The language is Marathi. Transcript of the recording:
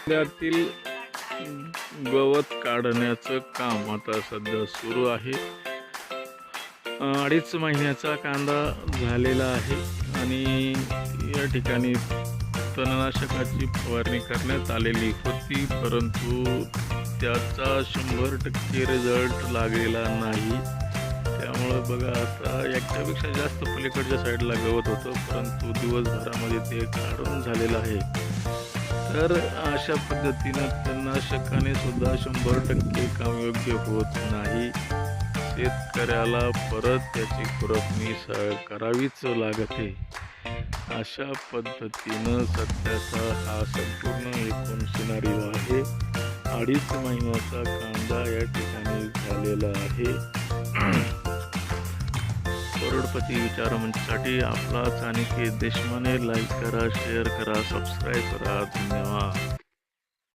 त्यातील गवत काढण्याचं काम आता सध्या सुरू आहे. 2.5 महिन्याचा कांदा झालेला आहे आणि या ठिकाणी तणनाशकाची फवारणी करण्यात आलेली होती, परंतु त्याचा 100% रिझल्ट लागलेला नाही. त्यामुळं बघा आता एकट्यापेक्षा जास्त पलीकडच्या साईडला गवत होतं, परंतु दिवसभरामध्ये ते काढून झालेलं आहे. तर अशा पद्धतीनं तणनाशकाने सुद्धा 100% काम योग्य होत नाही. शेतकऱ्याला परत त्याची खुरपणी करावीच लागते. अशा पद्धतीनं सध्याचा हा संपूर्ण एकूण सिनारिओ आहे. 2.5 महिन्याचा कांदा या ठिकाणी झालेला आहे. करोडपती विचारमंचसाठी आपलाच अनिकेत देशमाने. लाईक करा, शेअर करा, सबस्क्राईब करा. धन्यवाद.